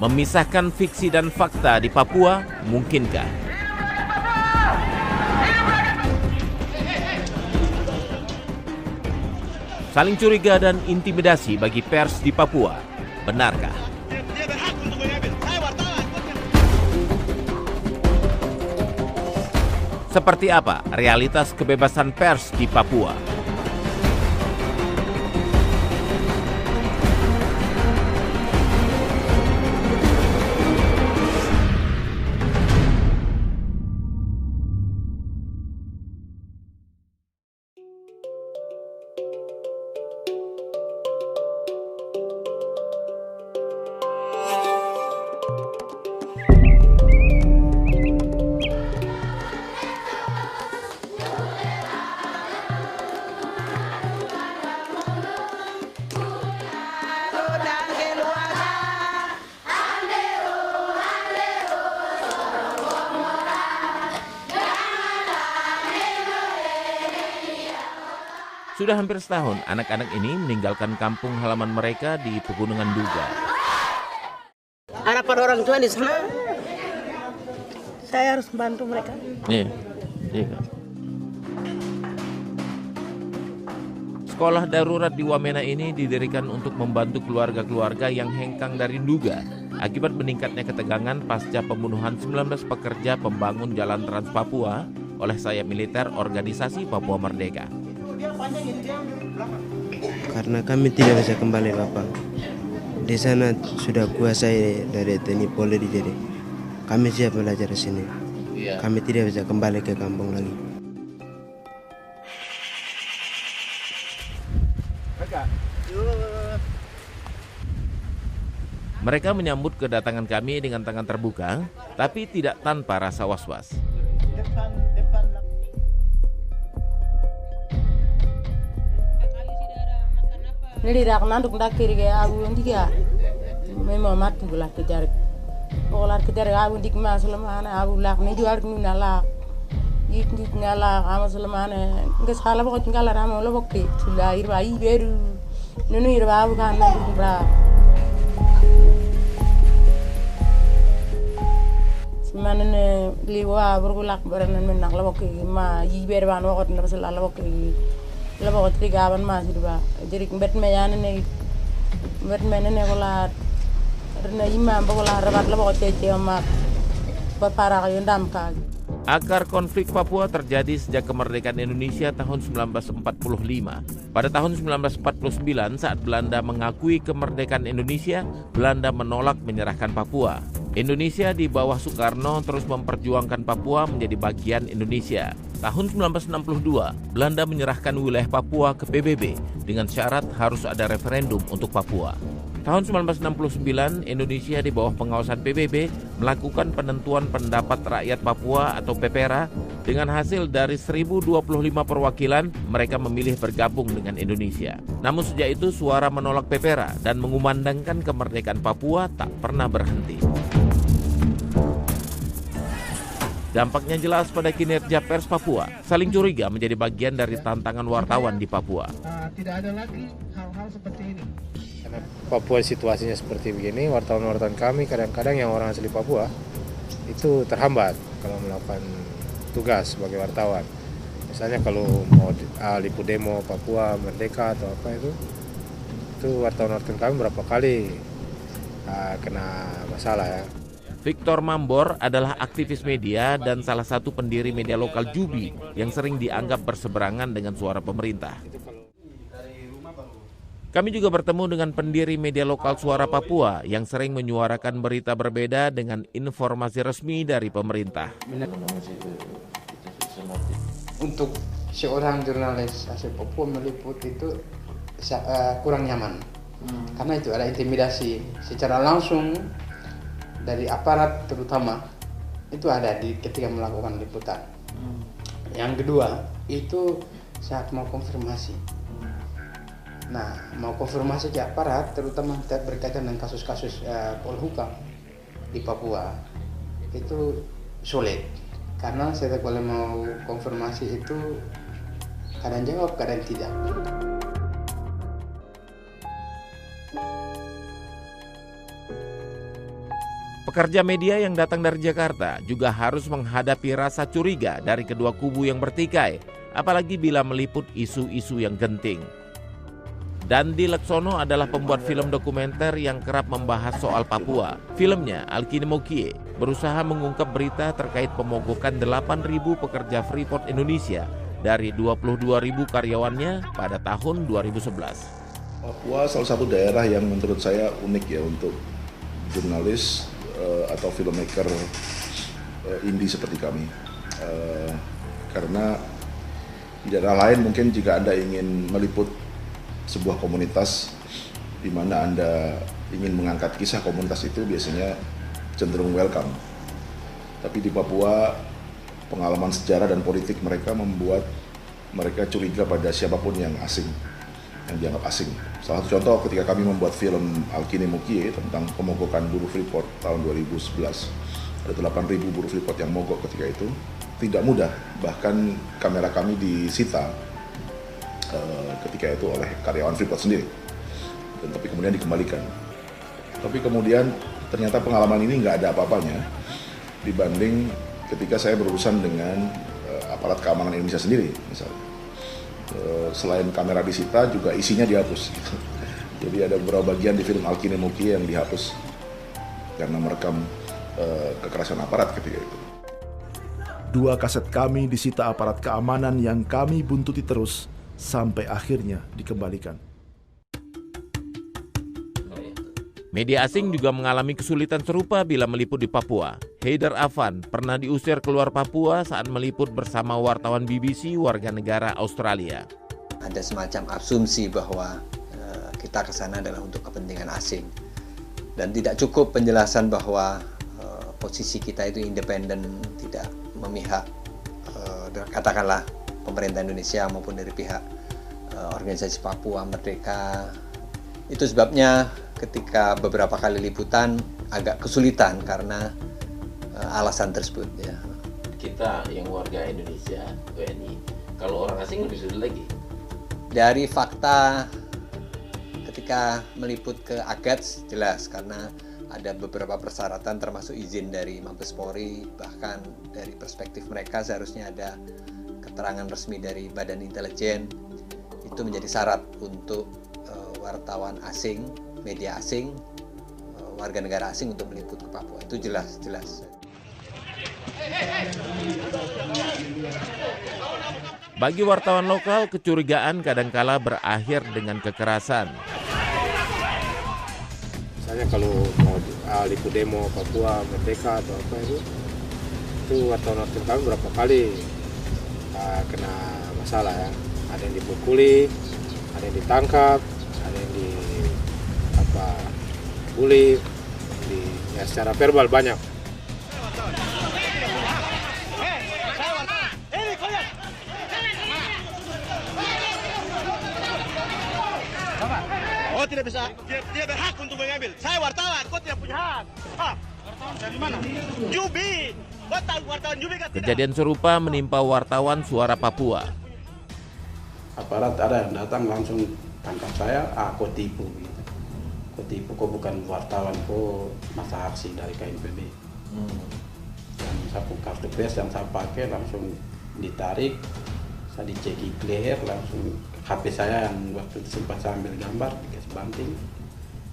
Memisahkan fiksi dan fakta di Papua mungkinkah? Saling curiga dan intimidasi bagi pers di Papua, benarkah? Seperti apa realitas kebebasan pers di Papua? Sudah hampir setahun, anak-anak ini meninggalkan kampung halaman mereka di Pegunungan Duga. Harapan orang tua di sana, saya harus bantu mereka. Iya. Sekolah darurat di Wamena ini didirikan untuk membantu keluarga-keluarga yang hengkang dari Duga akibat meningkatnya ketegangan pasca pembunuhan 19 pekerja pembangun jalan Trans Papua oleh sayap militer organisasi Papua Merdeka. Karena kami tidak bisa kembali Bapak. Di sana sudah kuasai dari TNI Polri, jadi kami siap belajar di sini. Iya. Kami tidak bisa kembali ke kampung lagi. Mereka menyambut kedatangan kami dengan tangan terbuka, tapi tidak tanpa rasa was-was. Nelirak nanduk ndakiri ke abu ndiga memang matu gelar kejar abu ndik masalamana abu lak ni jual nuna lak yit ndik ngala ama salamana nges khala bako ngala rama lo bokki tula irba iberu nunu irba abu kan nanduk bra manene liwa burgulak baranan men nak lo bokki ma iberu ban wakot na basala lo bokki labo trigaban masih ba jadi bet me yana ne bet me ne kola rena imam bagola rabat labo cece ma para kayo ndam ka. Akar konflik Papua terjadi sejak kemerdekaan Indonesia tahun 1945. Pada tahun 1949 saat Belanda mengakui kemerdekaan Indonesia, Belanda menolak menyerahkan Papua. Indonesia di bawah Soekarno terus memperjuangkan Papua menjadi bagian Indonesia. Tahun 1962, Belanda menyerahkan wilayah Papua ke PBB dengan syarat harus ada referendum untuk Papua. Tahun 1969, Indonesia di bawah pengawasan PBB melakukan penentuan pendapat rakyat Papua atau PEPERA. Dengan hasil dari 1025 perwakilan, mereka memilih bergabung dengan Indonesia. Namun sejak itu suara menolak PEPERA dan mengumandangkan kemerdekaan Papua tak pernah berhenti. Dampaknya jelas pada kinerja pers Papua. Saling curiga menjadi bagian dari tantangan wartawan di Papua. Tidak ada lagi hal-hal seperti ini. Karena Papua situasinya seperti begini, wartawan-wartawan kami kadang-kadang yang orang asli Papua itu terhambat kalau melakukan tugas sebagai wartawan. Misalnya kalau mau liput demo Papua Merdeka atau apa itu wartawan-wartawan kami berapa kali kena masalah ya. Victor Mambor adalah aktivis media dan salah satu pendiri media lokal Jubi yang sering dianggap berseberangan dengan suara pemerintah. Kami juga bertemu dengan pendiri media lokal Suara Papua yang sering menyuarakan berita berbeda dengan informasi resmi dari pemerintah. Untuk seorang jurnalis asal Papua meliput itu kurang nyaman, karena itu ada intimidasi secara langsung dari aparat terutama itu ada ketika melakukan liputan. Yang kedua itu saat mau konfirmasi. Nah, mau konfirmasi ke aparat terutama berkaitan dengan kasus-kasus Polhukam di Papua itu sulit karena setiap kali mau konfirmasi itu kadang jawab kadang tidak. Pekerja media yang datang dari Jakarta juga harus menghadapi rasa curiga dari kedua kubu yang bertikai, apalagi bila meliput isu-isu yang genting. Dandi Laksono adalah pembuat film dokumenter yang kerap membahas soal Papua. Filmnya, Alkine Mokie, berusaha mengungkap berita terkait pemogokan 8.000 pekerja Freeport Indonesia dari 22.000 karyawannya pada tahun 2011. Papua salah satu daerah yang menurut saya unik ya untuk jurnalis atau filmmaker indie seperti kami. Karena di daerah lain mungkin jika Anda ingin meliput sebuah komunitas di mana Anda ingin mengangkat kisah komunitas itu biasanya cenderung welcome. Tapi di Papua pengalaman sejarah dan politik mereka membuat mereka curiga pada siapapun yang asing, yang dianggap asing. Salah satu contoh ketika kami membuat film Alkine Mokie tentang pemogokan buruh Freeport tahun 2011. Ada 8.000 buruh Freeport yang mogok ketika itu. Tidak mudah, bahkan kamera kami disita ketika itu oleh karyawan Freeport sendiri. Tapi kemudian dikembalikan. Tapi kemudian ternyata pengalaman ini nggak ada apa-apanya dibanding ketika saya berurusan dengan aparat keamanan Indonesia sendiri misalnya. Selain kamera disita juga isinya dihapus gitu. Jadi ada beberapa bagian di film Alkine Mokie yang dihapus karena merekam kekerasan aparat ketika itu. 2 kaset kami disita aparat keamanan yang kami buntuti terus sampai akhirnya dikembalikan. Media asing juga mengalami kesulitan serupa bila meliput di Papua. Haidar Afan pernah diusir keluar Papua saat meliput bersama wartawan BBC warga negara Australia. Ada semacam asumsi bahwa kita ke sana adalah untuk kepentingan asing. Dan tidak cukup penjelasan bahwa posisi kita itu independen, tidak memihak katakanlah pemerintah Indonesia maupun dari pihak organisasi Papua Merdeka. Itu sebabnya ketika beberapa kali liputan agak kesulitan karena alasan tersebut ya. Kita yang warga Indonesia, WNI, kalau orang asing lebih sulit lagi. Dari fakta ketika meliput ke Agats jelas karena ada beberapa persyaratan termasuk izin dari Mabes Polri, bahkan dari perspektif mereka seharusnya ada keterangan resmi dari Badan Intelijen. Itu menjadi syarat untuk wartawan asing, media asing, warga negara asing untuk meliput ke Papua. Itu jelas. Bagi wartawan lokal, kecurigaan kadangkala berakhir dengan kekerasan. Misalnya kalau mau liput demo Papua Merdeka atau apa itu wartawan kami berapa kali kena masalah ya. Ada yang dipukuli, ada yang ditangkap, ada yang bully, ya secara verbal banyak. Oh tidak bisa, dia berhak untuk mengambil. Saya wartawan, kau tidak punya hak. Wartawan dari mana? Jubi, kau tahu wartawan Jubi kan? Kejadian serupa menimpa wartawan Suara Papua. Aparat ada yang datang langsung tangkap saya, kau tipu gitu. Kau tipu, kau bukan wartawan, kau masa aksi dari KNPB. Dan sapu kartu pres yang saya pakai langsung ditarik, saya diceki leher, langsung HP saya yang waktu itu sempat saya ambil gambar, dikasih banting,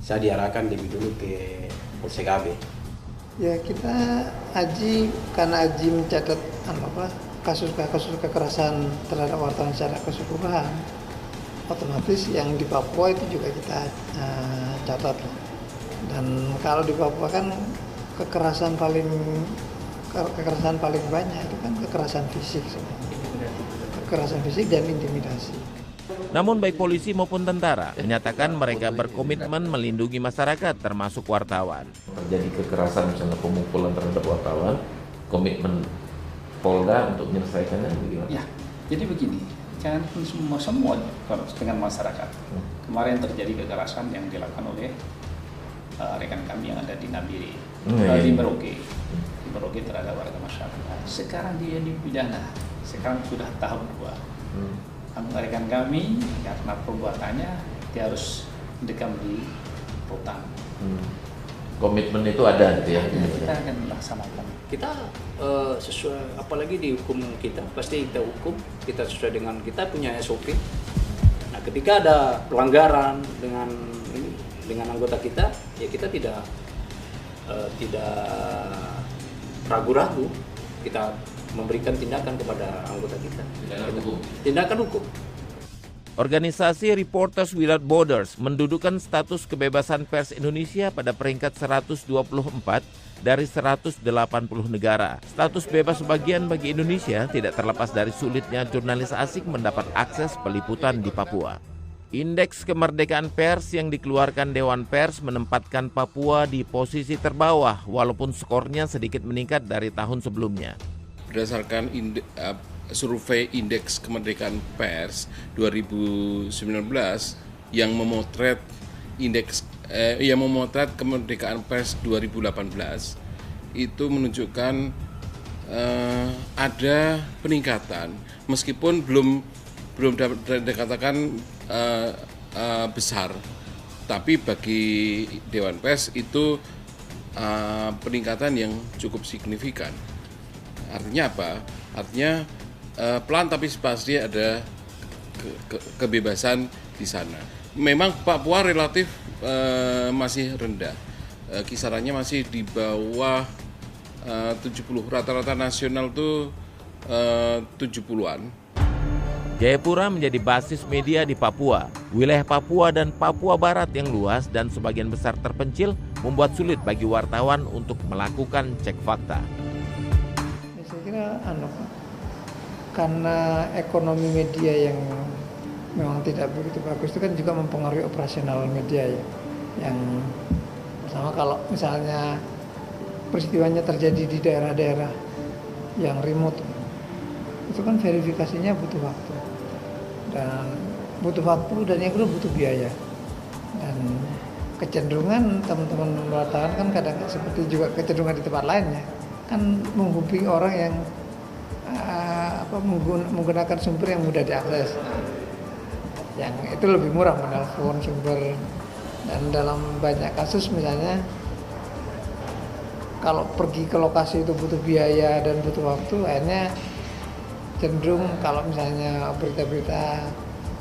saya diarahkan lebih dulu ke Polsek AB. Ya kita Aji, karena Aji mencatat kasus-kasus kekerasan terhadap wartawan secara keseluruhan, otomatis yang di Papua itu juga kita catat. Dan kalau di Papua kan kekerasan paling banyak itu kan kekerasan fisik sebenarnya. Kekerasan fisik dan intimidasi. Namun baik polisi maupun tentara menyatakan mereka berkomitmen melindungi masyarakat termasuk wartawan. Terjadi kekerasan misalnya pemukulan terhadap wartawan, komitmen Polda untuk menyelesaikannya bagaimana? Ya, jadi begini, jangan semua dengan masyarakat. Kemarin terjadi kekerasan yang dilakukan oleh rekan kami yang ada di Nabire, di Merauke. Di Merauke terhadap warga masyarakat. Sekarang dia dipidana, sekarang sudah tahap 2. Rekan kami karena perbuatannya dia harus mendekam di rutan. Komitmen itu ada gitu ya? Kita akan laksanakan. Kita sesuai, apalagi di hukum kita, pasti kita hukum, kita sesuai dengan kita punya SOP. Nah, ketika ada pelanggaran dengan anggota kita, ya kita tidak ragu-ragu, kita memberikan tindakan kepada anggota kita. Tindakan hukum. Organisasi Reporters Without Borders mendudukan status kebebasan pers Indonesia pada peringkat 124 dari 180 negara. Status bebas sebagian bagi Indonesia tidak terlepas dari sulitnya jurnalis asing mendapat akses peliputan di Papua. Indeks kemerdekaan pers yang dikeluarkan Dewan Pers menempatkan Papua di posisi terbawah walaupun skornya sedikit meningkat dari tahun sebelumnya. Berdasarkan survei Indeks Kemerdekaan Pers 2019 yang memotret kemerdekaan pers 2018 itu menunjukkan ada peningkatan meskipun belum dikatakan besar, tapi bagi Dewan Pers itu peningkatan yang cukup signifikan. Artinya apa? Artinya pelan tapi pasti ada kebebasan di sana. Memang Papua relatif masih rendah, kisarannya masih di bawah 70, rata-rata nasional tuh 70-an. Jayapura menjadi basis media di Papua. Wilayah Papua dan Papua Barat yang luas dan sebagian besar terpencil membuat sulit bagi wartawan untuk melakukan cek fakta. Saya kira karena ekonomi media yang memang tidak begitu bagus itu kan juga mempengaruhi operasional media ya. Yang pertama kalau misalnya peristiwanya terjadi di daerah-daerah yang remote, itu kan verifikasinya butuh waktu dan yang kedua butuh biaya. Dan kecenderungan teman-teman wartawan kan kadang seperti juga kecenderungan di tempat lainnya kan menghubungi orang yang menggunakan sumber yang mudah diakses, yang itu lebih murah menelpon sumber. Dan dalam banyak kasus misalnya kalau pergi ke lokasi itu butuh biaya dan butuh waktu, akhirnya cenderung kalau misalnya berita-berita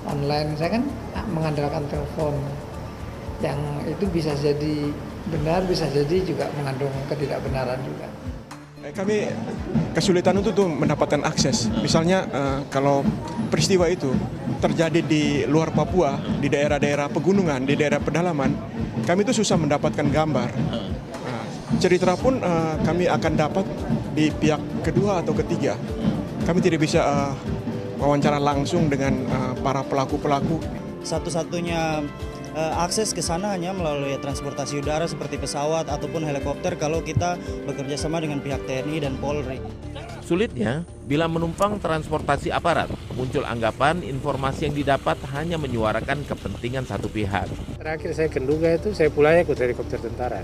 online saya kan mengandalkan telepon, yang itu bisa jadi benar, bisa jadi juga mengandung ketidakbenaran juga. Kami kesulitan untuk mendapatkan akses. Misalnya kalau peristiwa itu terjadi di luar Papua, di daerah-daerah pegunungan, di daerah pedalaman, kami itu susah mendapatkan gambar. Cerita pun kami akan dapat di pihak kedua atau ketiga. Kami tidak bisa wawancara langsung dengan para pelaku-pelaku. Satu-satunya akses ke sana hanya melalui transportasi udara seperti pesawat ataupun helikopter kalau kita bekerja sama dengan pihak TNI dan Polri. Sulitnya, bila menumpang transportasi aparat, muncul anggapan informasi yang didapat hanya menyuarakan kepentingan satu pihak. Terakhir saya ke Nduga itu, saya pulangnya ikut helikopter tentara.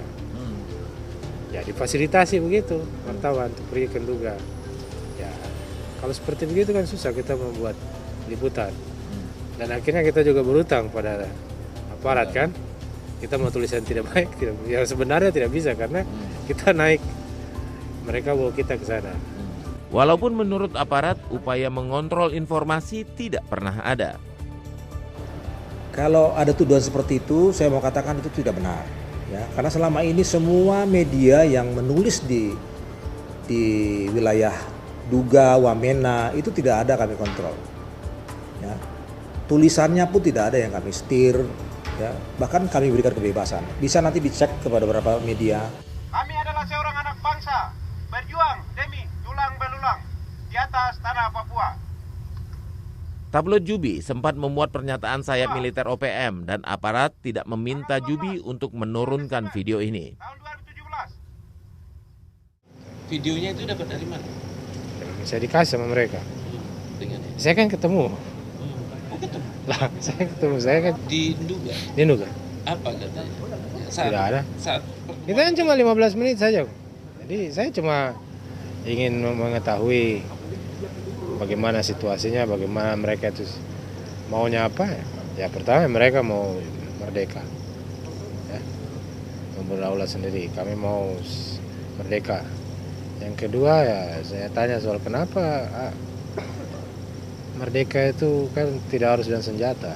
Ya difasilitasi begitu, wartawan untuk pergi ke Nduga. Ya, kalau seperti begitu kan susah kita membuat liputan. Dan akhirnya kita juga berutang pada aparat kan, kita mau tulisan tidak baik, yang sebenarnya tidak bisa karena kita naik, mereka bawa kita ke sana. Walaupun menurut aparat upaya mengontrol informasi tidak pernah ada. Kalau ada tuduhan seperti itu, saya mau katakan itu tidak benar, ya. Karena selama ini semua media yang menulis di wilayah Duga, Wamena itu tidak ada kami kontrol, ya. Tulisannya pun tidak ada yang kami setir. Ya, bahkan kami berikan kebebasan. Bisa nanti dicek kepada beberapa media. Kami adalah seorang anak bangsa, berjuang demi tulang belulang di atas tanah Papua. Tabloid Jubi sempat memuat pernyataan sayap militer OPM dan aparat tidak meminta Jubi untuk menurunkan video ini. Videonya itu dapat dari mana? Saya dikasih sama mereka. Saya kan ketemu. Lah, saya kan di Nduga. Di Nduga. Apa katanya? Tidak ada. Itu kan cuma 15 menit saja. Jadi saya cuma ingin mengetahui bagaimana situasinya, bagaimana mereka itu maunya apa. Ya pertama mereka mau merdeka, ya. berdaulat sendiri. Kami mau merdeka. Yang kedua ya saya tanya soal kenapa merdeka itu kan tidak harus dengan senjata,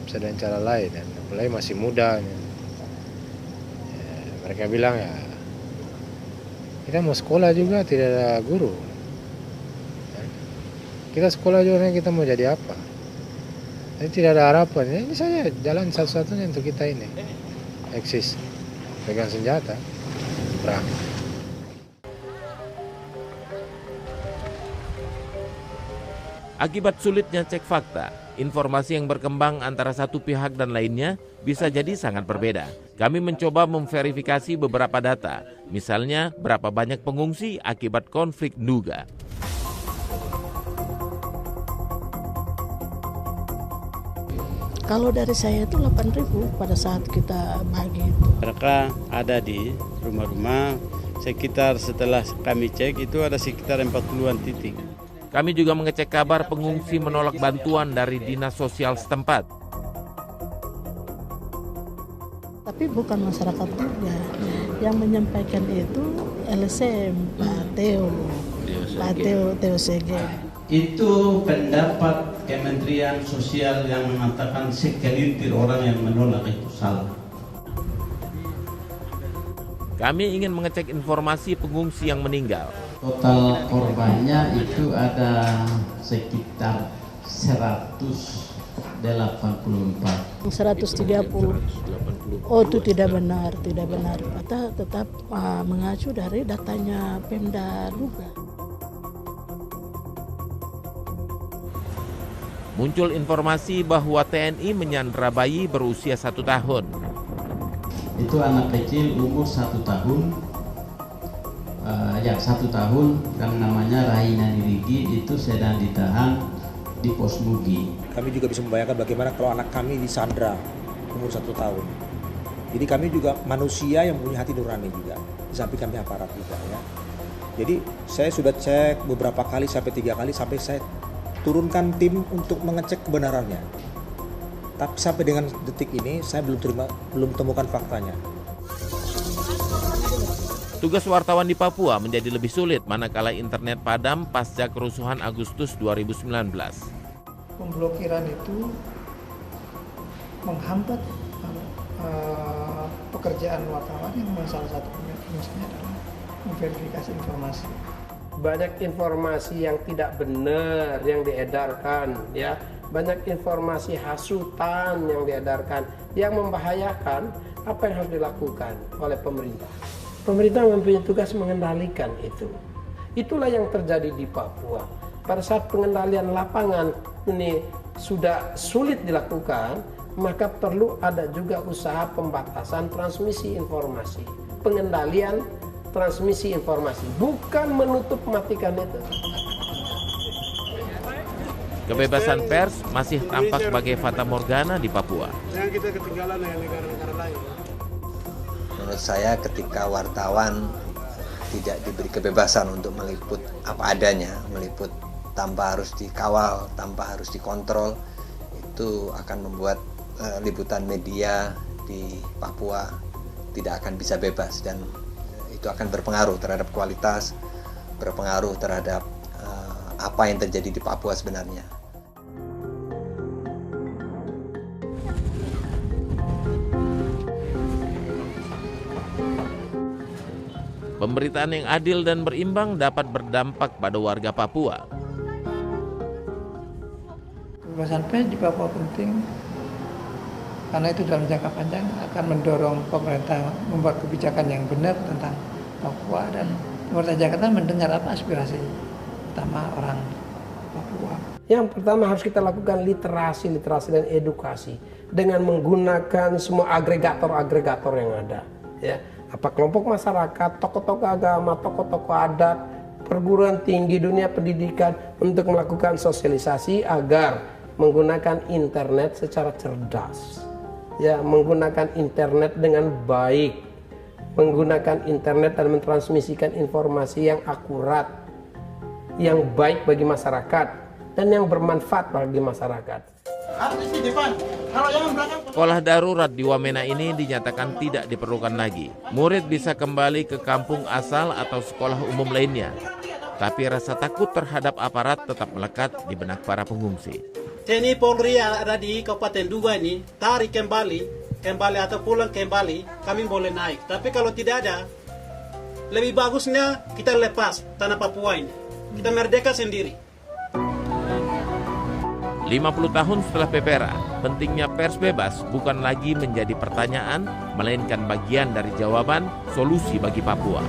bisa dengan cara lain, dan apalagi masih muda. Ya, mereka bilang ya kita mau sekolah juga tidak ada guru. Kita sekolah juga kita mau jadi apa? Jadi tidak ada harapan. Ya, ini saja jalan satu-satunya untuk kita ini eksis, pegang senjata, perang. Akibat sulitnya cek fakta, informasi yang berkembang antara satu pihak dan lainnya bisa jadi sangat berbeda. Kami mencoba memverifikasi beberapa data, misalnya berapa banyak pengungsi akibat konflik Nduga. Kalau dari saya itu 8.000 pada saat kita bagi itu. Mereka ada di rumah-rumah sekitar, setelah kami cek itu ada sekitar 40-an titik. Kami juga mengecek kabar pengungsi menolak bantuan dari dinas sosial setempat. Tapi bukan masyarakat juga yang menyampaikan itu LSM, Pak Teo Sege. Itu pendapat Kementerian Sosial yang mengatakan segelintir orang yang menolak itu salah. Kami ingin mengecek informasi pengungsi yang meninggal. Total korbannya itu ada sekitar 184. 130. Oh itu tidak benar, tidak benar. Kita tetap mengacu dari datanya Pemda Nduga. Muncul informasi bahwa TNI menyandra bayi berusia 1 tahun. Itu anak kecil umur 1 tahun, 1 tahun, yang namanya Raina Nirigi, itu sedang ditahan di Pos Mugi. Kami juga bisa membayangkan bagaimana kalau anak kami disandra umur 1 tahun. Jadi kami juga manusia yang punya hati nurani juga, di samping kami aparat juga ya. Jadi saya sudah cek beberapa kali sampai 3 kali sampai saya turunkan tim untuk mengecek kebenarannya. Tapi sampai dengan detik ini saya belum temukan faktanya. Tugas wartawan di Papua menjadi lebih sulit manakala internet padam pasca kerusuhan Agustus 2019. Pemblokiran itu menghambat pekerjaan wartawan yang salah satu fungsinya adalah memverifikasi informasi. Banyak informasi yang tidak benar yang diedarkan, ya, banyak informasi hasutan yang diedarkan yang membahayakan apa yang harus dilakukan oleh pemerintah. Pemerintah mempunyai tugas mengendalikan itu. Itulah yang terjadi di Papua. Pada saat pengendalian lapangan ini sudah sulit dilakukan, maka perlu ada juga usaha pembatasan transmisi informasi, pengendalian transmisi informasi, bukan menutup matikan itu. Kebebasan pers masih tampak sebagai fata morgana di Papua. Jangan kita ketinggalan dengan negara-negara lain. Menurut saya ketika wartawan tidak diberi kebebasan untuk meliput apa adanya, meliput tanpa harus dikawal, tanpa harus dikontrol, itu akan membuat liputan media di Papua tidak akan bisa bebas, dan itu akan berpengaruh terhadap kualitas, berpengaruh terhadap apa yang terjadi di Papua sebenarnya. Pemberitaan yang adil dan berimbang dapat berdampak pada warga Papua. Kebebasan pers di Papua penting karena itu dalam jangka panjang akan mendorong pemerintah membuat kebijakan yang benar tentang Papua, dan pemerintah Jakarta mendengar apa aspirasi utama orang Papua. Yang pertama harus kita lakukan literasi dan edukasi dengan menggunakan semua agregator-agregator yang ada, ya. Apa kelompok masyarakat, tokoh-tokoh agama, tokoh-tokoh adat, perguruan tinggi, dunia pendidikan, untuk melakukan sosialisasi agar menggunakan internet secara cerdas, ya, menggunakan internet dengan baik, menggunakan internet dan mentransmisikan informasi yang akurat, yang baik bagi masyarakat dan yang bermanfaat bagi masyarakat. Harus di depan. Kalau yang belakang. Sekolah darurat di Wamena ini dinyatakan tidak diperlukan lagi. Murid bisa kembali ke kampung asal atau sekolah umum lainnya. Tapi rasa takut terhadap aparat tetap melekat di benak para pengungsi. TNI Polri yang ada di Kabupaten Duga ini tarik kembali atau pulang kembali, kami boleh naik. Tapi kalau tidak ada, lebih bagusnya kita lepas tanah Papua ini. Kita merdeka sendiri. 50 tahun setelah PPRA, pentingnya pers bebas bukan lagi menjadi pertanyaan, melainkan bagian dari jawaban solusi bagi Papua.